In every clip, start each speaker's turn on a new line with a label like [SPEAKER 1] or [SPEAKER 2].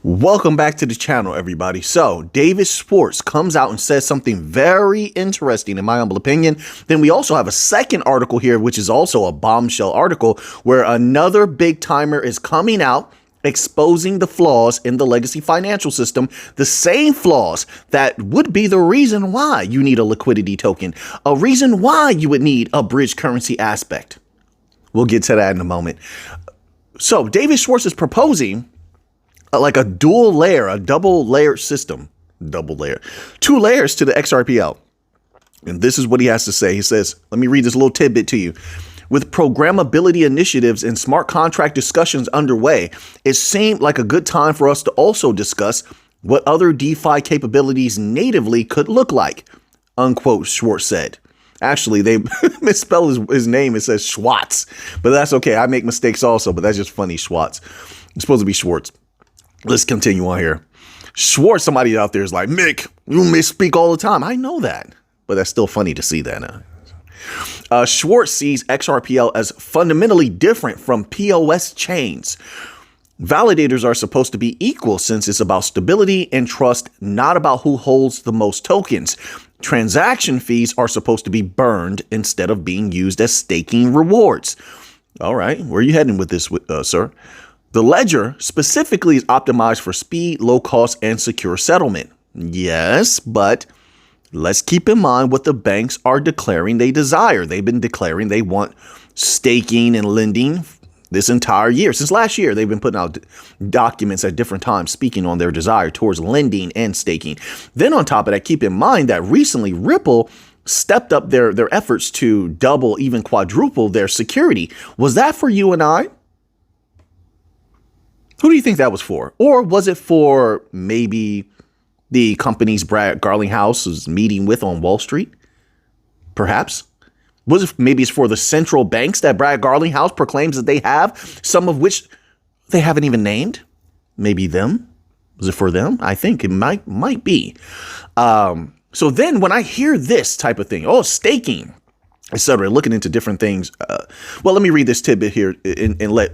[SPEAKER 1] Welcome back to the channel, everybody. So Davis Schwartz comes out and says something very interesting, in my humble opinion. Then we also have a second article here, which is also a bombshell article, where another big timer is coming out, exposing the flaws in the legacy financial system, the same flaws that would be the reason why you need a liquidity token, a reason why you would need a bridge currency aspect. We'll get to that in a moment. So Davis Schwartz is proposing like a dual layer, a double layer system, two layers to the XRPL. And this is what he has to say. He says, let me read this little tidbit to you. With programmability initiatives and smart contract discussions underway, it seemed like a good time for us to also discuss what other DeFi capabilities natively could look like, unquote, Schwartz said. Actually, they misspell his name. It says Schwartz, but that's okay. I make mistakes also, but that's just funny. Schwartz. It's supposed to be Schwartz. Let's continue on here. Schwartz, somebody out there is like, Mick, you misspeak all the time. I know that, but that's still funny to see that. Schwartz sees XRPL as fundamentally different from POS chains. Validators are supposed to be equal since it's about stability and trust, not about who holds the most tokens. Transaction fees are supposed to be burned instead of being used as staking rewards. All right, where are you heading with this, sir? The ledger specifically is optimized for speed, low cost, and secure settlement. Yes, but let's keep in mind what the banks are declaring they desire. They've been declaring they want staking and lending this entire year. Since last year, they've been putting out documents at different times speaking on their desire towards lending and staking. Then on top of that, keep in mind that recently Ripple stepped up their efforts to double, even quadruple their security. Was that for you and I? Who do you think that was for? Or was it for maybe the companies Brad Garlinghouse was meeting with on Wall Street? Perhaps. Was it maybe it's for the central banks that Brad Garlinghouse proclaims that they have, some of which they haven't even named? Maybe them. Was it for them? I think it might be. So then when I hear this type of thing, oh, staking, etc., looking into different things. Well, let me read this tidbit here and let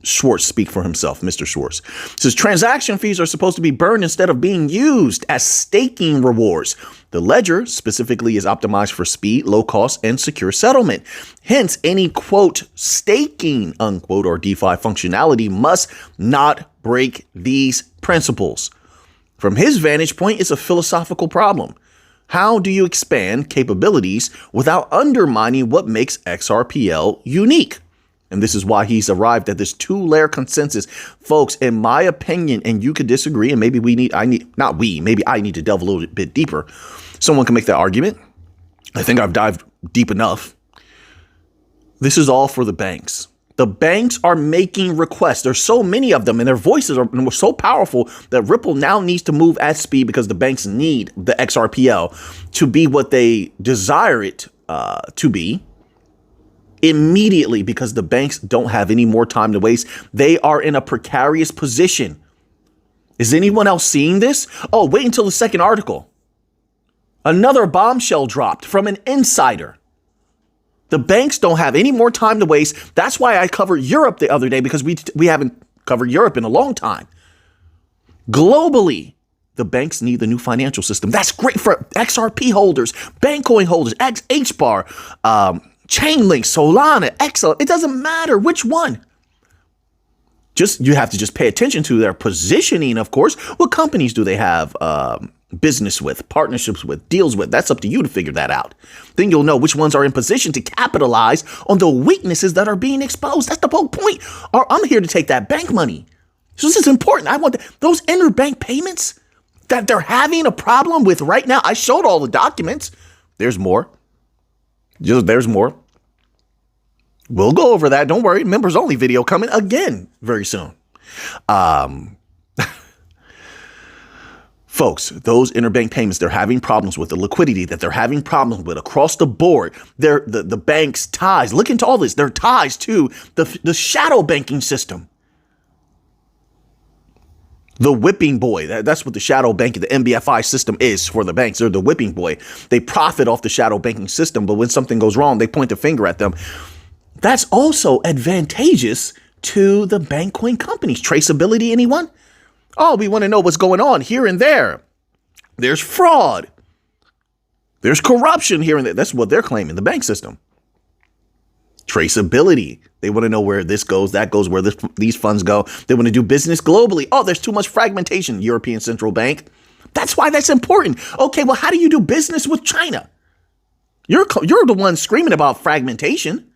[SPEAKER 1] Schwartz speak for himself. Mr. Schwartz says transaction fees are supposed to be burned instead of being used as staking rewards. The ledger specifically is optimized for speed, low cost, and secure settlement. Hence, any quote staking unquote or DeFi functionality must not break these principles. From his vantage point, it's a philosophical problem. How do you expand capabilities without undermining what makes XRPL unique? And this is why he's arrived at this two-layer consensus. Folks, in my opinion, and you could disagree, and maybe maybe I need to delve a little bit deeper. Someone can make that argument. I think I've dived deep enough. This is all for the banks. The banks are making requests. There's so many of them, and their voices are so powerful that Ripple now needs to move at speed because the banks need the XRPL to be what they desire it to be. Immediately, because the banks don't have any more time to waste. They are in a precarious position. Is anyone else seeing this? Oh, wait until the second article. Another bombshell dropped from an insider. The banks don't have any more time to waste. That's why I covered Europe the other day, because we haven't covered Europe in a long time. Globally, the banks need the new financial system. That's great for XRP holders, Bankcoin holders, HBAR, Chainlink, Solana, XL, it doesn't matter which one. You have to just pay attention to their positioning, of course. What companies do they have business with, partnerships with, deals with? That's up to you to figure that out. Then you'll know which ones are in position to capitalize on the weaknesses that are being exposed. That's the whole point. I'm here to take that bank money. So this is important. I want those interbank payments that they're having a problem with right now. I showed all the documents. There's more. There's more. We'll go over that. Don't worry. Members only video coming again very soon. Folks, those interbank payments, they're having problems with the liquidity that they're having problems with across the board. The bank's ties. Look into all this. Their ties to the shadow banking system. The whipping boy. That's what the shadow banking, the MBFI system is for the banks. They're the whipping boy. They profit off the shadow banking system, but when something goes wrong, they point the finger at them. That's also advantageous to the Bankcoin companies. Traceability, anyone? Oh, we want to know what's going on here and there. There's fraud. There's corruption here and there. That's what they're claiming, the bank system. Traceability. They want to know where this goes, that goes, where these funds go. They want to do business globally. Oh, there's too much fragmentation, European Central Bank. That's why that's important. Okay, well, how do you do business with China? You're the one screaming about fragmentation.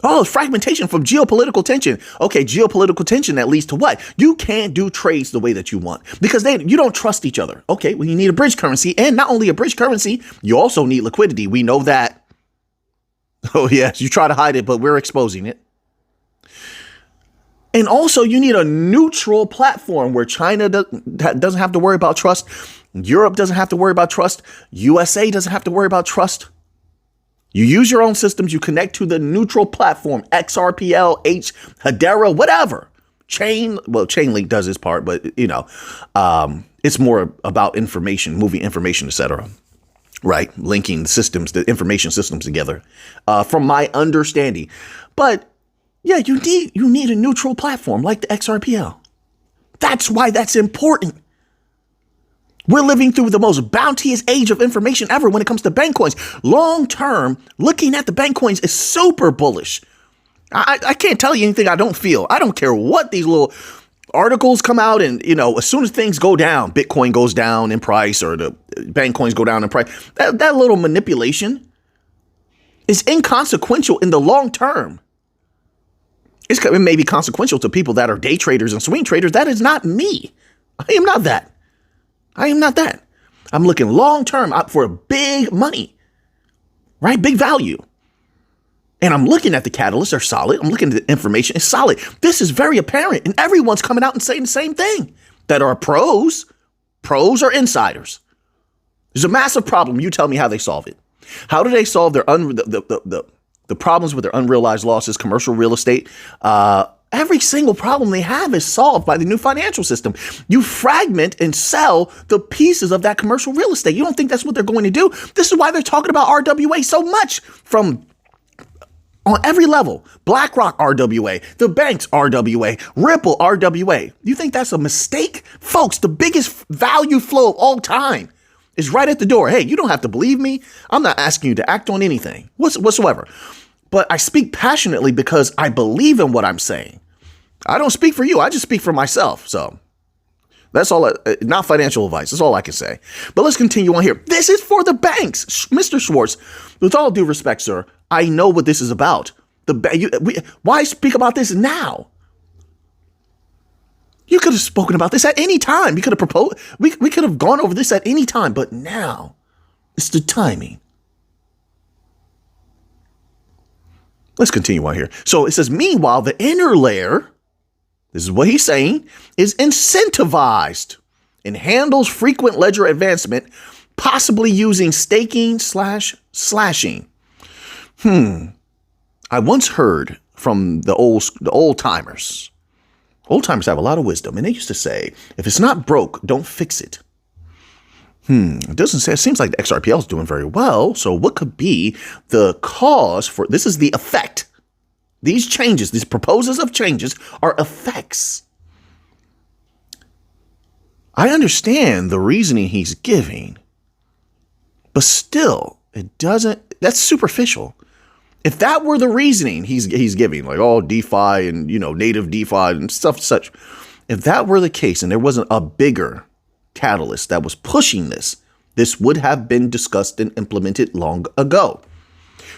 [SPEAKER 1] Oh, fragmentation from geopolitical tension. Okay, geopolitical tension that leads to what? You can't do trades the way that you want because you don't trust each other. Okay, well, you need a bridge currency, and not only a bridge currency, you also need liquidity. We know that. Oh, yes, you try to hide it, but we're exposing it. And also, you need a neutral platform where China doesn't have to worry about trust. Europe doesn't have to worry about trust. USA doesn't have to worry about trust. You use your own systems. You connect to the neutral platform, XRPL, Hedera, whatever. Chainlink does its part, but, it's more about information, moving information, etc. Right? Linking the systems, the information systems together, from my understanding. But yeah, you need a neutral platform like the XRPL. That's why that's important. We're living through the most bounteous age of information ever when it comes to bank coins. Long term, looking at the bank coins is super bullish. I can't tell you anything I don't feel. I don't care what these little articles come out and, as soon as things go down, Bitcoin goes down in price or the bank coins go down in price. That little manipulation is inconsequential in the long term. It may be consequential to people that are day traders and swing traders. That is not me. I am not that. I'm looking long term out for big money, right? Big value. And I'm looking at the catalysts are solid. I'm looking at the information. It's solid. This is very apparent. And everyone's coming out and saying the same thing, that are pros or insiders. There's a massive problem. You tell me how they solve it. How do they solve their the problems with their unrealized losses, commercial real estate? Every single problem they have is solved by the new financial system. You fragment and sell the pieces of that commercial real estate. You don't think that's what they're going to do? This is why they're talking about RWA so much from on every level. BlackRock RWA, the banks RWA, Ripple RWA. You think that's a mistake? Folks, the biggest value flow of all time is right at the door. Hey, you don't have to believe me. I'm not asking you to act on anything whatsoever. But I speak passionately because I believe in what I'm saying. I don't speak for you. I just speak for myself. So that's all, not financial advice. That's all I can say. But let's continue on here. This is for the banks. Mr. Schwartz, with all due respect, sir, I know what this is about. Why speak about this now? You could have spoken about this at any time. You could have proposed. We could have gone over this at any time. But now it's the timing. Let's continue on here. So it says, meanwhile, the inner layer, this is what he's saying, is incentivized and handles frequent ledger advancement, possibly using staking/slashing. I once heard from the old timers. Old timers have a lot of wisdom, and they used to say, if it's not broke, don't fix it. It doesn't say, it seems like the XRPL is doing very well. So what could be the cause for, this is the effect. These changes, these proposals of changes are effects. I understand the reasoning he's giving, but still, it doesn't, that's superficial. If that were the reasoning he's giving, like, oh, DeFi and, native DeFi and stuff such, if that were the case and there wasn't a bigger catalyst that was pushing this would have been discussed and implemented long ago.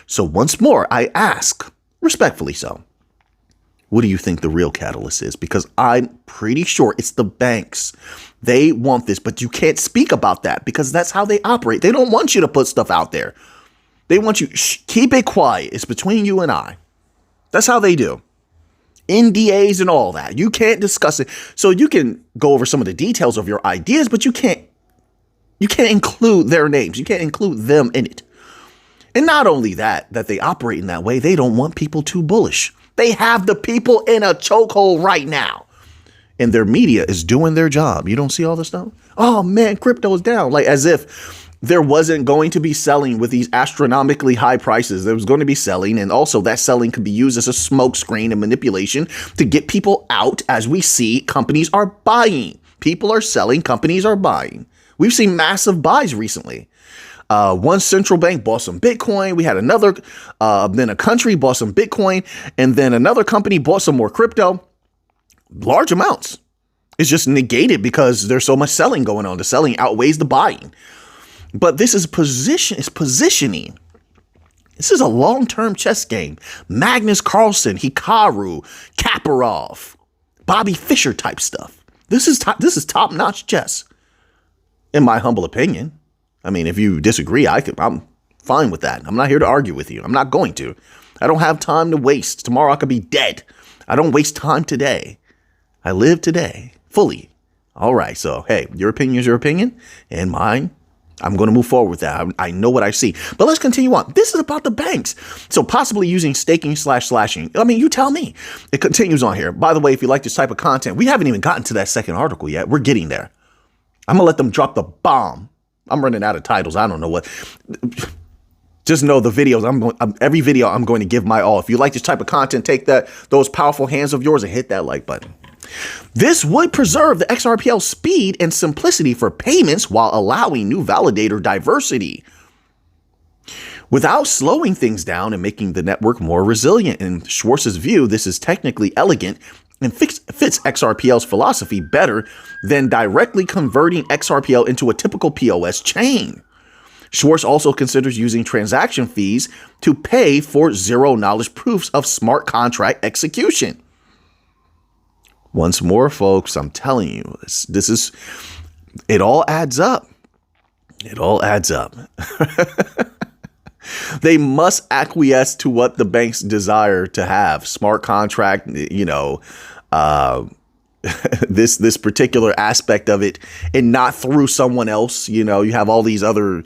[SPEAKER 1] So once more, I ask, respectfully so, what do you think the real catalyst is? Because I'm pretty sure it's the banks. They want this, but you can't speak about that because that's how they operate. They don't want you to put stuff out there. They want you, keep it quiet. It's between you and I. That's how they do. NDAs and all that. You can't discuss it. So you can go over some of the details of your ideas, but you can't include their names. You can't include them in it. And not only that they operate in that way, they don't want people too bullish. They have the people in a chokehold right now. And their media is doing their job. You don't see all this stuff? Oh man, crypto is down. Like as if there wasn't going to be selling with these astronomically high prices. There was going to be selling, and also that selling could be used as a smokescreen and manipulation to get people out. As we see, companies are buying. People are selling, companies are buying. We've seen massive buys recently. One central bank bought some Bitcoin. We had another, then a country bought some Bitcoin, and then another company bought some more crypto. Large amounts. It's just negated because there's so much selling going on. The selling outweighs the buying. But this is positioning. This is a long-term chess game. Magnus Carlsen, Hikaru, Kaparov, Bobby Fischer type stuff. This is top-notch chess, in my humble opinion. I mean, if you disagree, I'm fine with that. I'm not here to argue with you. I'm not going to. I don't have time to waste. Tomorrow I could be dead. I don't waste time today. I live today fully. All right. So, hey, your opinion is your opinion, and mine, I'm going to move forward with that. I know what I see. But let's continue on. This is about the banks. So possibly using staking / slashing. I mean, you tell me. It continues on here. By the way, if you like this type of content, we haven't even gotten to that second article yet. We're getting there. I'm going to let them drop the bomb. I'm running out of titles. I don't know what. Just know the videos. Every video I'm going to give my all. If you like this type of content, take those powerful hands of yours and hit that like button. This would preserve the XRPL speed and simplicity for payments while allowing new validator diversity without slowing things down and making the network more resilient. In Schwartz's view, this is technically elegant and fits XRPL's philosophy better than directly converting XRPL into a typical POS chain. Schwartz also considers using transaction fees to pay for zero-knowledge proofs of smart contract execution. Once more, folks, I'm telling you, it all adds up. It all adds up. They must acquiesce to what the banks desire to have. Smart contract, this particular aspect of it, and not through someone else. You have all these other,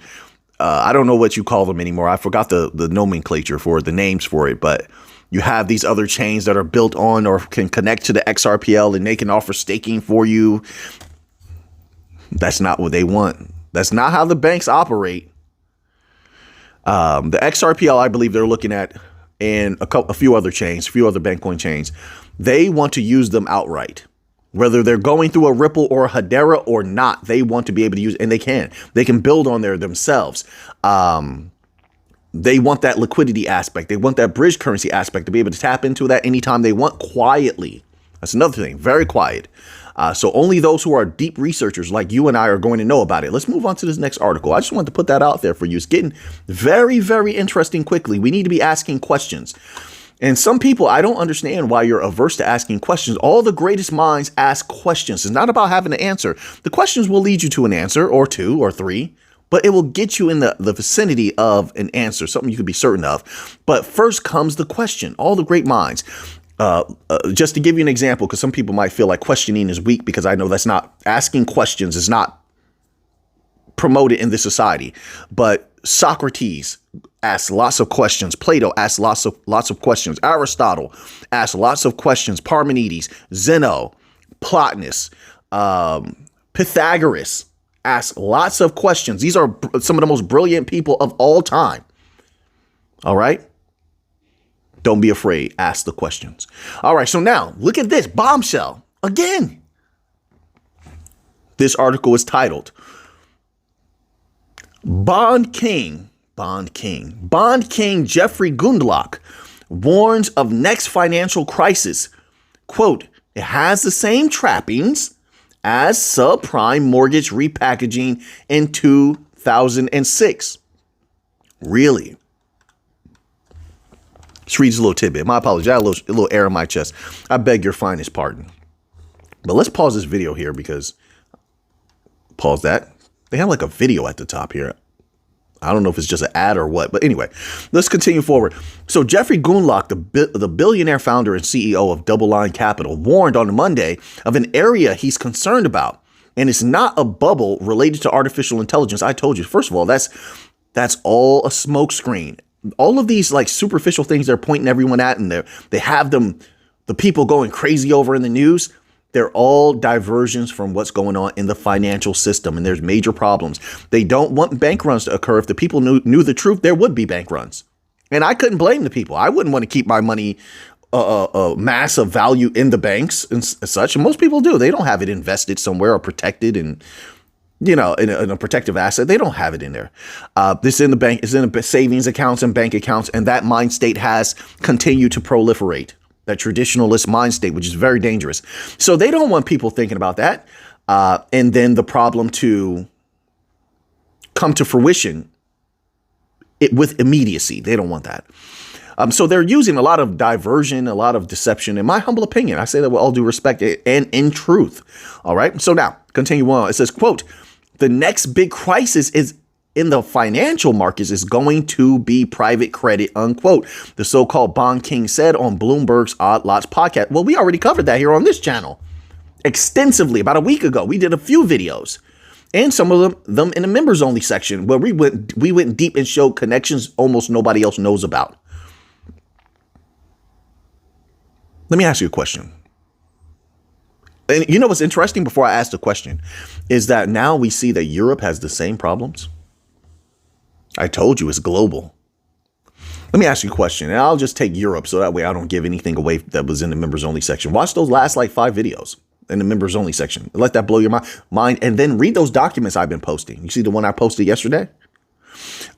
[SPEAKER 1] I don't know what you call them anymore. I forgot the nomenclature for it, the names for it, but you have these other chains that are built on or can connect to the XRPL, and they can offer staking for you. That's not what they want. That's not how the banks operate. The XRPL, I believe they're looking at, and a few other chains, a few other Bankcoin chains, they want to use them outright. Whether they're going through a Ripple or a Hedera or not, they want to be able to use, and they can. They can build on there themselves. They want that liquidity aspect. They want that bridge currency aspect to be able to tap into that anytime they want quietly. That's another thing, very quiet. So only those who are deep researchers like you and I are going to know about it. Let's move on to this next article. I just wanted to put that out there for you. It's getting very, very interesting quickly. We need to be asking questions. And some people, I don't understand why you're averse to asking questions. All the greatest minds ask questions. It's not about having an answer. The questions will lead you to an answer or two or three, but it will get you in the vicinity of an answer, something you could be certain of. But first comes the question. All the great minds. Just to give you an example, because some people might feel like questioning is weak, because I know that's not, asking questions is not promoted in this society. But Socrates asked lots of questions. Plato asked lots of questions. Aristotle asked lots of questions. Parmenides, Zeno, Plotinus, Pythagoras asked lots of questions. These are some of the most brilliant people of all time. All right. Don't be afraid. Ask the questions. All right. So now look at this bombshell again. This article is titled Bond King Jeffrey Gundlach warns of next financial crisis. Quote, it has the same trappings as subprime mortgage repackaging in 2006. Really? Let's read this little tidbit. My apologies. I had a little air in my chest. I beg your finest pardon. But let's pause this video here because, pause that. They have like a video at the top here. I don't know if it's just an ad or what, but anyway, let's continue forward. So Jeffrey Gundlach, the billionaire founder and CEO of Double Line Capital, warned on Monday of an area he's concerned about. And it's not a bubble related to artificial intelligence. I told you, first of all, that's all a smokescreen. All of these like superficial things they're pointing everyone at, and they have the people going crazy over in the news. They're all diversions from what's going on in the financial system, and there's major problems. They don't want bank runs to occur. If the people knew the truth, there would be bank runs. And I couldn't blame the people. I wouldn't want to keep my money massive value in the banks and such. And most people do. They don't have it invested somewhere or protected and, in a protective asset. They don't have it in there. This in the bank is in the savings accounts and bank accounts. And that mind state has continued to proliferate, that traditionalist mind state, which is very dangerous. So they don't want people thinking about that. And then the problem to come to fruition with immediacy. They don't want that. So they're using a lot of diversion, a lot of deception, in my humble opinion. I say that with all due respect and in truth. All right. So now continue on. It says, quote, the next big crisis is in the financial markets is going to be private credit, unquote. The so-called bond king said on Bloomberg's Odd Lots podcast. Well, we already covered that here on this channel extensively about a week ago. We did a few videos and some of them in the members only section where we went deep and showed connections almost nobody else knows about. Let me ask you a question. And you know what's interesting before I ask the question is that now we see that Europe has the same problems. I told you it's global. Let me ask you a question, and I'll just take Europe so that way I don't give anything away that was in the members only section. Watch those last like 5 videos in the members only section. Let that blow your mind, and then read those documents I've been posting. You see the one I posted yesterday?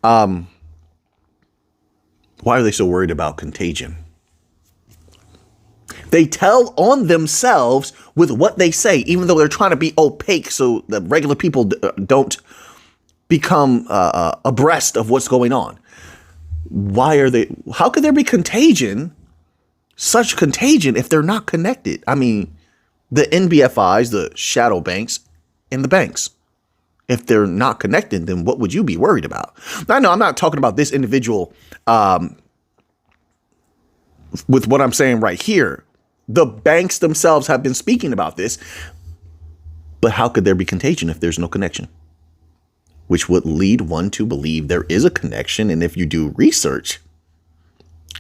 [SPEAKER 1] Why are they so worried about contagion? They tell on themselves with what they say, even though they're trying to be opaque so that regular people don't become abreast of what's going on. How could there be such contagion if they're not connected? I mean, the NBFIs, the shadow banks, and the banks. If they're not connected, then what would you be worried about? I know I'm not talking about this individual with what I'm saying right here. The banks themselves have been speaking about this. But how could there be contagion if there's no connection? Which would lead one to believe there is a connection. And if you do research,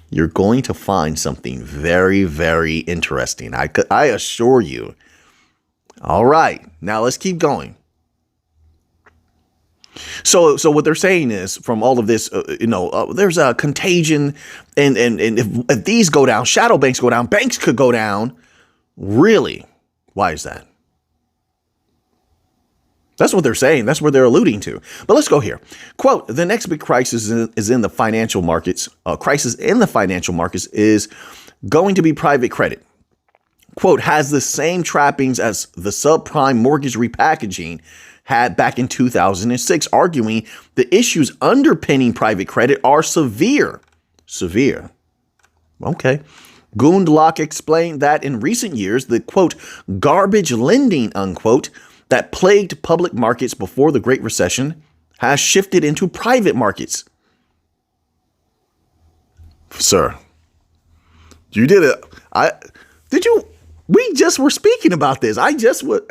[SPEAKER 1] you're going to find something very, very interesting. I assure you. All right, now let's keep going. So what they're saying is from all of this, there's a contagion. And if these go down, shadow banks go down, banks could go down. Really? Why is that? That's what they're saying. That's what they're alluding to. But let's go here. Quote, the next big crisis is in the financial markets. Crisis in the financial markets is going to be private credit. Quote, has the same trappings as the subprime mortgage repackaging had back in 2006, arguing the issues underpinning private credit are severe. Severe. Okay. Gundlach explained that in recent years, the, quote, garbage lending, unquote, that plagued public markets before the Great Recession has shifted into private markets. Sir, you did it. We just were speaking about this. I just was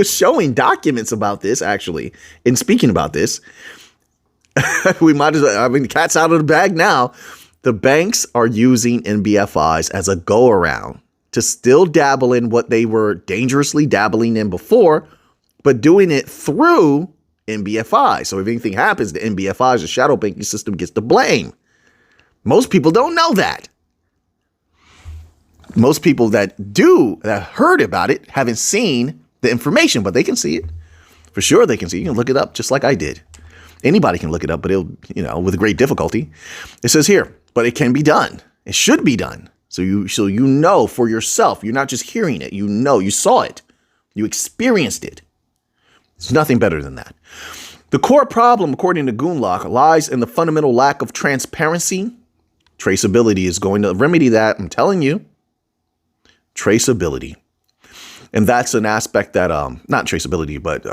[SPEAKER 1] showing documents about this, actually, and speaking about this. We might as well, the cat's out of the bag now. The banks are using NBFIs as a go-around to still dabble in what they were dangerously dabbling in before, but doing it through NBFI. So if anything happens to NBFIs, the shadow banking system gets the blame. Most people don't know that. Most people that heard about it haven't seen the information, but they can see it. For sure they can see it. You can look it up just like I did. Anybody can look it up, but it'll, with great difficulty. It says here, but it can be done. It should be done. So you know for yourself. You're not just hearing it. You saw it. You experienced it. It's nothing better than that. The core problem, according to Gundlach, lies in the fundamental lack of transparency. Traceability is going to remedy that. I'm telling you. Traceability. And that's an aspect that, not traceability, but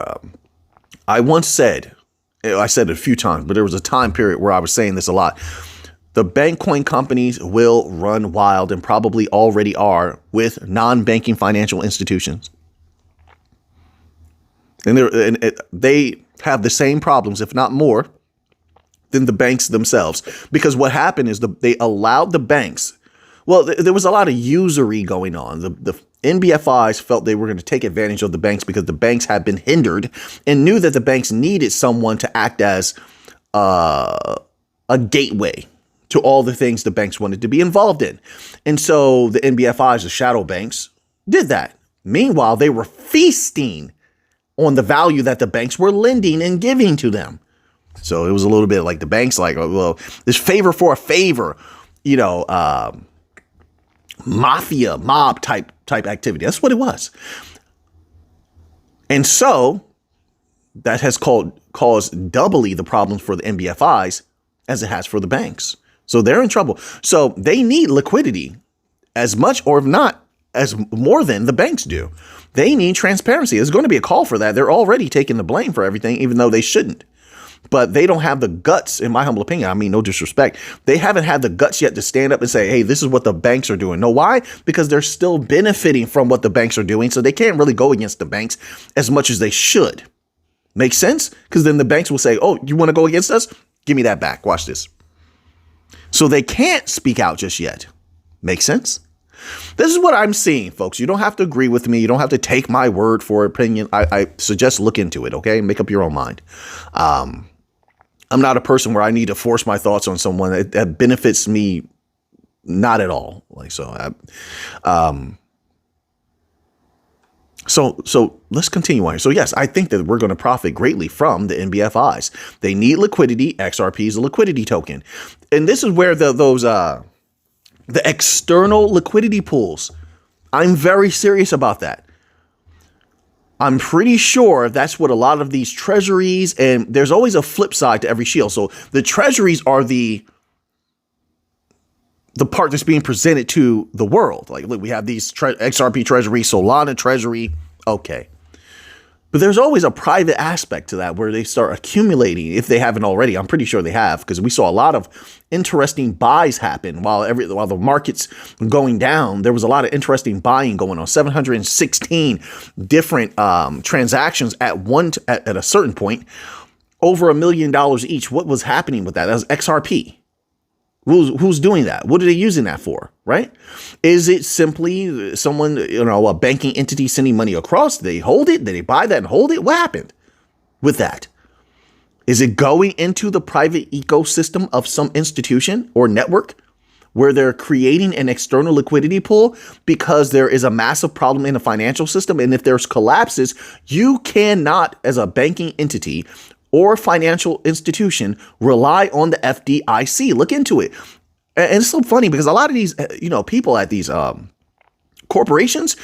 [SPEAKER 1] I once said, I said it a few times, but there was a time period where I was saying this a lot. The bank coin companies will run wild and probably already are with non-banking financial institutions. And they have the same problems, if not more, than the banks themselves. Because what happened is they allowed the banks. Well, there was a lot of usury going on. The NBFIs felt they were going to take advantage of the banks because the banks had been hindered and knew that the banks needed someone to act as a gateway to all the things the banks wanted to be involved in. And so the NBFIs, the shadow banks, did that. Meanwhile, they were feasting on the value that the banks were lending and giving to them. So it was a little bit like the banks, like, well, this favor for a favor, mafia, mob type activity. That's what it was. And so that has caused doubly the problems for the NBFIs as it has for the banks. So they're in trouble. So they need liquidity as much, or if not, as more than the banks do. They need transparency. There's going to be a call for that. They're already taking the blame for everything, even though they shouldn't. But they don't have the guts, in my humble opinion. I mean, no disrespect. They haven't had the guts yet to stand up and say, hey, this is what the banks are doing. No, why? Because they're still benefiting from what the banks are doing. So they can't really go against the banks as much as they should. Make sense? Because then the banks will say, oh, you want to go against us? Give me that back. Watch this. So they can't speak out just yet. Make sense? This is what I'm seeing, folks. You don't have to agree with me. You don't have to take my word for opinion. I suggest look into it, okay? Make up your own mind. I'm not a person where I need to force my thoughts on someone that benefits me, not at all. So let's continue on here. So yes, I think that we're going to profit greatly from the NBFIs. They need liquidity. XRP is a liquidity token, and this is where the external liquidity pools. I'm very serious about that. I'm pretty sure that's what a lot of these treasuries, and there's always a flip side to every shield. So the treasuries are the part that's being presented to the world. Like, look, we have these XRP treasury, Solana treasury. Okay. But there's always a private aspect to that where they start accumulating, if they haven't already. I'm pretty sure they have, because we saw a lot of interesting buys happen while the market's going down. There was a lot of interesting buying going on. 716 different transactions at a certain point, over $1 million each. What was happening with that? That was XRP. Who's doing that? What are they using that for? Right? Is it simply someone, a banking entity sending money across? Did they hold it? Did they buy that and hold it? What happened with that? Is it going into the private ecosystem of some institution or network where they're creating an external liquidity pool because there is a massive problem in the financial system? And if there's collapses, you cannot, as a banking entity or financial institution, rely on the FDIC. Look into it. And it's so funny because a lot of these, people at these corporations,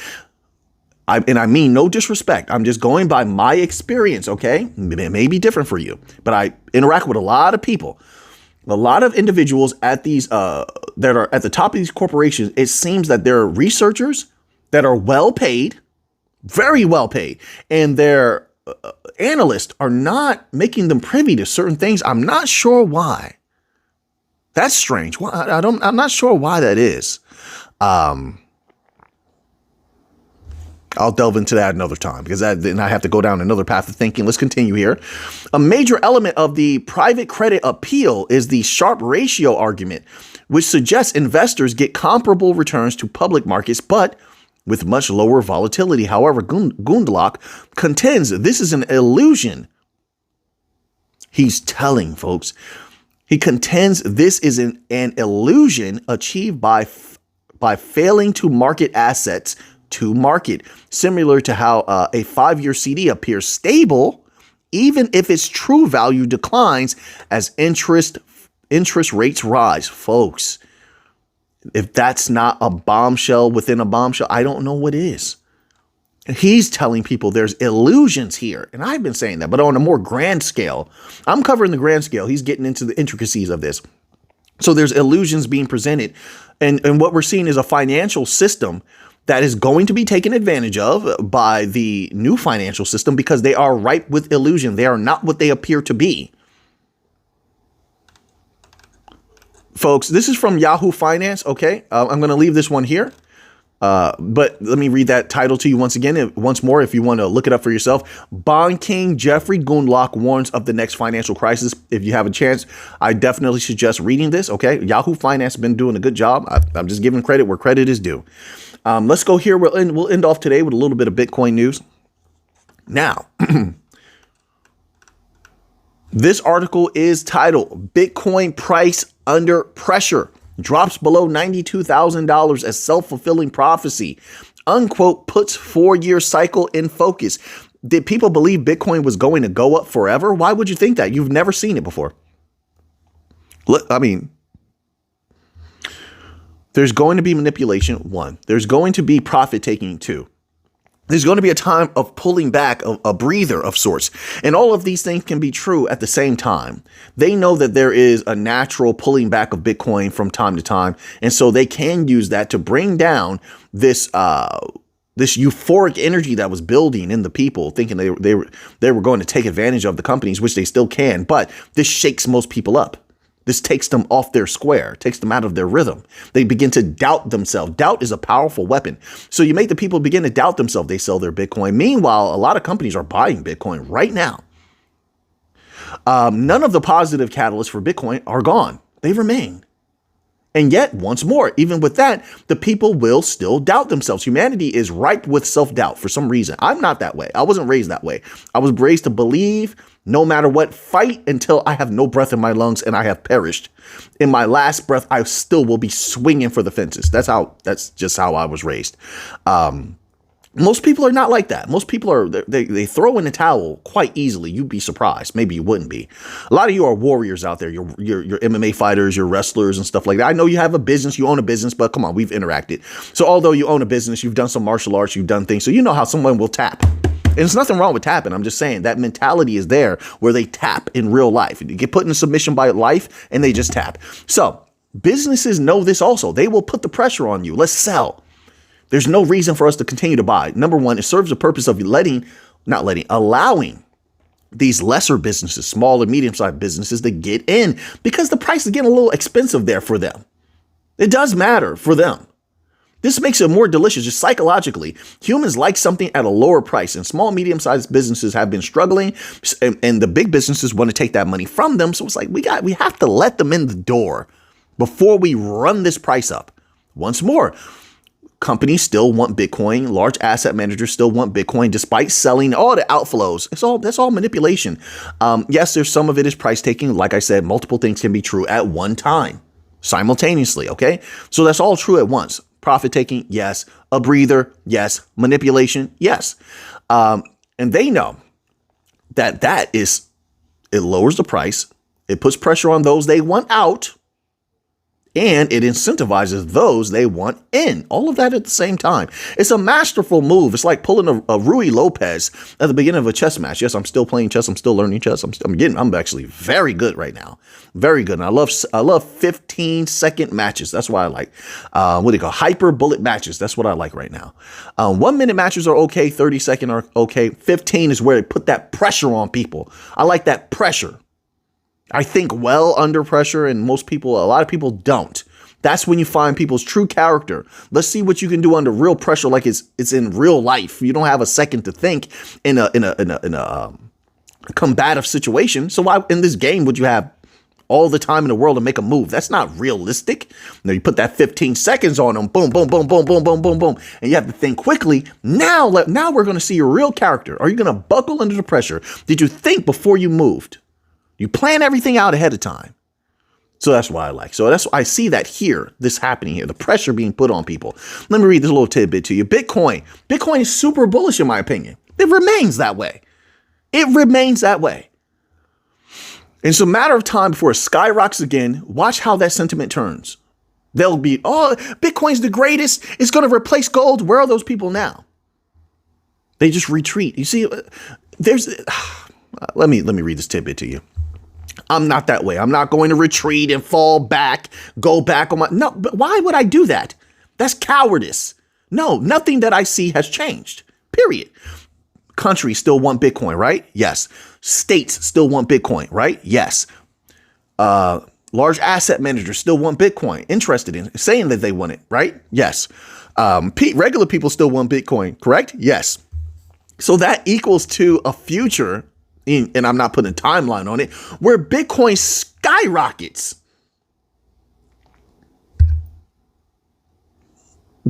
[SPEAKER 1] I mean no disrespect, I'm just going by my experience, okay? It may be different for you, but I interact with a lot of people, a lot of individuals at these that are at the top of these corporations. It seems that they're researchers that are well paid, very well paid, and they're analysts are not making them privy to certain things. I'm not sure why. That's strange. I'm not sure why that is. I'll delve into that another time because then I have to go down another path of thinking. Let's continue here. A major element of the private credit appeal is the Sharpe ratio argument, which suggests investors get comparable returns to public markets, but with much lower volatility. However, Gundlach contends this is an illusion. He's telling folks, he contends this is an illusion achieved by failing to market assets to market, similar to how a 5-year CD appears stable, even if its true value declines as interest rates rise. Folks, if that's not a bombshell within a bombshell, I don't know what is. He's telling people there's illusions here. And I've been saying that, but on a more grand scale, I'm covering the grand scale. He's getting into the intricacies of this. So there's illusions being presented. And what we're seeing is a financial system that is going to be taken advantage of by the new financial system because they are ripe with illusion. They are not what they appear to be. Folks, this is from Yahoo Finance. Okay, I'm going to leave this one here. But let me read that title to you once more, if you want to look it up for yourself. Bond King Jeffrey Gundlach warns of the next financial crisis. If you have a chance, I definitely suggest reading this. Okay, Yahoo Finance has been doing a good job. I'm just giving credit where credit is due. Let's go here. We'll end off today with a little bit of Bitcoin news. Now, this article is titled Bitcoin Price Under Pressure. Drops below $92,000 as self-fulfilling prophecy. Unquote, puts 4-year cycle in focus. Did people believe Bitcoin was going to go up forever? Why would you think that? You've never seen it before. Look, I mean, there's going to be manipulation, 1. There's going to be profit taking, 2. There's going to be a time of pulling back, a breather of sorts. And all of these things can be true at the same time. They know that there is a natural pulling back of Bitcoin from time to time. And so they can use that to bring down this euphoric energy that was building in the people, thinking they were going to take advantage of the companies, which they still can. But this shakes most people up. This takes them off their square, takes them out of their rhythm. They begin to doubt themselves. Doubt is a powerful weapon. So you make the people begin to doubt themselves. They sell their Bitcoin. Meanwhile, a lot of companies are buying Bitcoin right now. None of the positive catalysts for Bitcoin are gone. They remain. And yet, once more, even with that, the people will still doubt themselves. Humanity is ripe with self-doubt for some reason. I'm not that way. I wasn't raised that way. I was raised to believe no matter what, fight until I have no breath in my lungs and I have perished. In my last breath, I still will be swinging for the fences. That's just how I was raised. Most people are not like that. Most people they throw in the towel quite easily. You'd be surprised. Maybe you wouldn't be. A lot of you are warriors out there. You're MMA fighters, you're wrestlers and stuff like that. I know you have a business, you own a business, but come on, we've interacted. So although you own a business, you've done some martial arts, you've done things. So you know how someone will tap. And there's nothing wrong with tapping. I'm just saying that mentality is there where they tap in real life. You get put in submission by life and they just tap. So businesses know this also. They will put the pressure on you. Let's sell. There's no reason for us to continue to buy. Number one, it serves the purpose of allowing these lesser businesses, small and medium-sized businesses to get in because the price is getting a little expensive there for them. It does matter for them. This makes it more delicious just psychologically. Humans like something at a lower price, and small, medium-sized businesses have been struggling, and the big businesses want to take that money from them. So it's like we have to let them in the door before we run this price up. Once more, companies still want Bitcoin. Large asset managers still want Bitcoin despite selling all the outflows. That's all manipulation. Yes, there's some of it is price taking. Like I said, multiple things can be true at one time, simultaneously. OK, so that's all true at once. Profit taking, yes. A breather, yes. Manipulation, yes. And they know that it lowers the price. It puts pressure on those they want out. And it incentivizes those they want in. All of that at the same time. It's a masterful move. It's like pulling a Rui Lopez at the beginning of a chess match. Yes, I'm still playing chess. I'm still learning chess. I'm actually very good right now. Very good. And I love 15-second matches. That's what I like. What do you call hyper bullet matches? That's what I like right now. 1-minute matches are okay. 30-second are okay. 15 is where they put that pressure on people. I like that pressure. I think well under pressure, and a lot of people don't. That's when you find people's true character. Let's see what you can do under real pressure, like it's in real life. You don't have a second to think in a combative situation. So why in this game would you have all the time in the world to make a move? That's not realistic. Now you put that 15 seconds on them, boom, boom, boom, boom, boom, boom, boom, boom, and you have to think quickly. Now we're going to see your real character. Are you going to buckle under the pressure? Did you think before you moved? You plan everything out ahead of time. So that's why I like. So that's why I see that here, this happening here, the pressure being put on people. Let me read this little tidbit to you. Bitcoin is super bullish in my opinion. It remains that way. It remains that way. And it's a matter of time before it skyrockets again. Watch how that sentiment turns. They'll be, oh, Bitcoin's the greatest. It's going to replace gold. Where are those people now? They just retreat. You see, let me read this tidbit to you. I'm not that way. I'm not going to retreat and fall back, go back on no, but why would I do that? That's cowardice. No, nothing that I see has changed, period. Countries still want Bitcoin, right? Yes. States still want Bitcoin, right? Yes. Large asset managers still want Bitcoin, interested in saying that they want it, right? Yes. Regular people still want Bitcoin, correct? Yes. So that equals to a future, and I'm not putting a timeline on it, where Bitcoin skyrockets.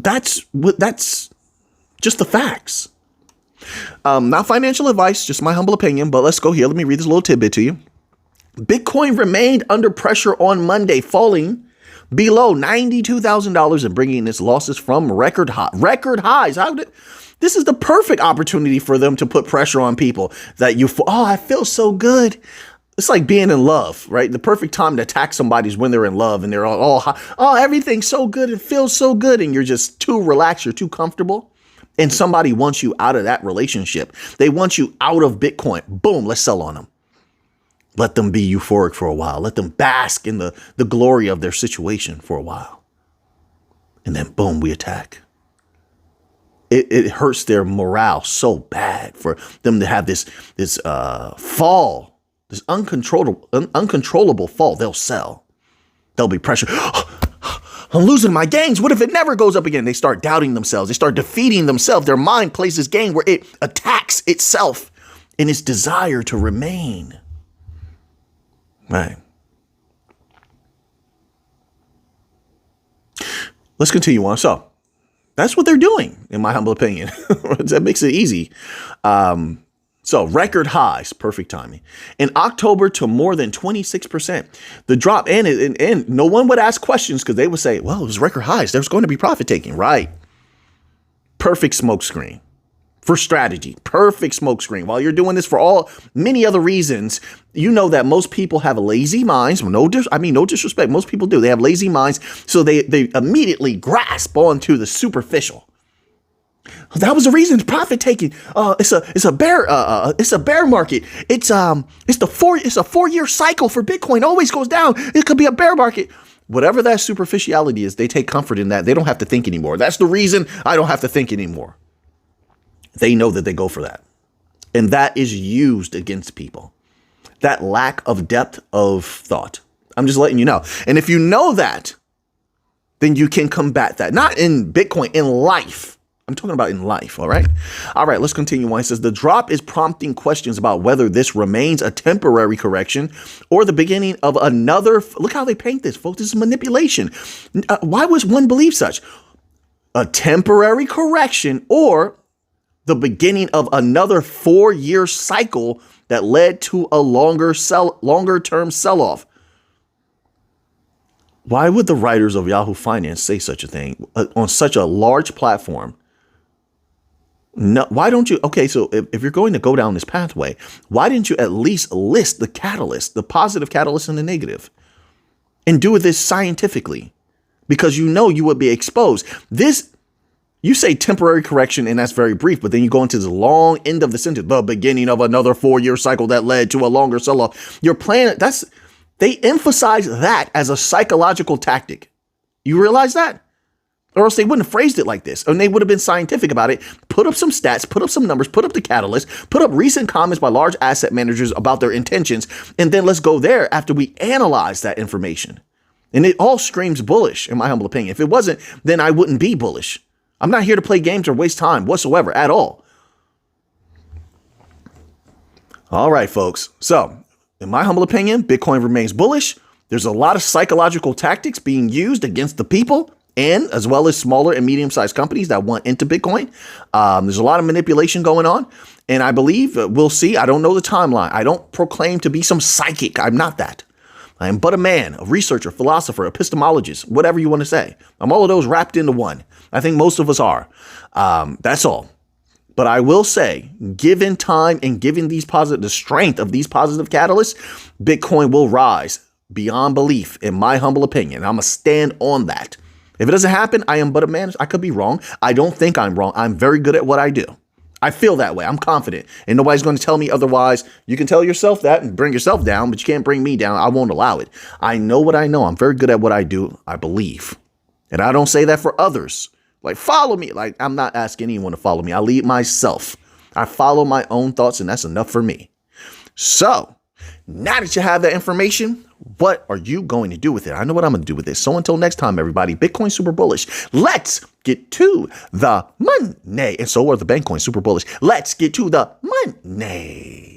[SPEAKER 1] That's just the facts. Not financial advice, just my humble opinion, but let's go here. Let me read this little tidbit to you. Bitcoin remained under pressure on Monday, falling below $92,000 and bringing its losses from record highs. This is the perfect opportunity for them to put pressure on people that I feel so good. It's like being in love, right? The perfect time to attack somebody is when they're in love and they're all everything's so good. It feels so good. And you're just too relaxed. You're too comfortable. And somebody wants you out of that relationship. They want you out of Bitcoin. Boom, let's sell on them. Let them be euphoric for a while. Let them bask in the glory of their situation for a while. And then boom, we attack. It hurts their morale so bad for them to have this fall, this uncontrollable fall. They'll sell. They'll be pressured. I'm losing my gains. What if it never goes up again? They start doubting themselves. They start defeating themselves. Their mind plays this game where it attacks itself in its desire to remain. Right. Let's continue on. So that's what they're doing, in my humble opinion. That makes it easy. So record highs, perfect timing. In October to more than 26%. The drop, and no one would ask questions because they would say, well, it was record highs. There's going to be profit taking, right? Perfect smokescreen for strategy. Perfect smokescreen. While you're doing this for many other reasons, you know that most people have lazy minds. No disrespect. Most people do. They have lazy minds. So they immediately grasp onto the superficial. That was the reason it's profit taking. It's a bear market. It's a 4-year cycle for Bitcoin. Always goes down. It could be a bear market. Whatever that superficiality is, they take comfort in that. They don't have to think anymore. That's the reason I don't have to think anymore. They know that they go for that. And that is used against people. That lack of depth of thought. I'm just letting you know. And if you know that, then you can combat that. Not in Bitcoin, in life. I'm talking about in life, all right? All right, let's continue on. It says, the drop is prompting questions about whether this remains a temporary correction or the beginning of another. Look how they paint this, folks. This is manipulation. Why would one believe such? A temporary correction or the beginning of another 4-year cycle that led to a longer-term sell-off. Why would the writers of Yahoo Finance say such a thing on such a large platform? No, why don't you? Okay, so if you're going to go down this pathway, why didn't you at least list the catalyst, the positive catalyst and the negative, and do this scientifically? Because you know you would be exposed. You say temporary correction, and that's very brief, but then you go into the long end of the sentence, the beginning of another 4-year cycle that led to a longer sell-off. Your plan, they emphasize that as a psychological tactic. You realize that? Or else they wouldn't have phrased it like this. And they would have been scientific about it. Put up some stats, put up some numbers, put up the catalyst, put up recent comments by large asset managers about their intentions. And then let's go there after we analyze that information. And it all screams bullish, in my humble opinion. If it wasn't, then I wouldn't be bullish. I'm not here to play games or waste time whatsoever at all. All right, folks. So in my humble opinion, Bitcoin remains bullish. There's a lot of psychological tactics being used against the people, and as well as smaller and medium-sized companies that want into Bitcoin. There's a lot of manipulation going on. And I believe we'll see. I don't know the timeline. I don't proclaim to be some psychic. I'm not that. I am but a man, a researcher, philosopher, epistemologist, whatever you want to say. I'm all of those wrapped into one. I think most of us are. That's all. But I will say, given time and given the strength of these positive catalysts, Bitcoin will rise beyond belief, in my humble opinion. I'm going to stand on that. If it doesn't happen, I am but a man. I could be wrong. I don't think I'm wrong. I'm very good at what I do. I feel that way. I'm confident. And nobody's going to tell me otherwise. You can tell yourself that and bring yourself down, but you can't bring me down. I won't allow it. I know what I know. I'm very good at what I do. I believe. And I don't say that for others. Like, follow me. Like, I'm not asking anyone to follow me. I lead myself. I follow my own thoughts, and that's enough for me. So now that you have that information, what are you going to do with it? I know what I'm going to do with this. So until next time, everybody, Bitcoin super bullish. Let's get to the money. And so are the Bitcoin super bullish. Let's get to the money.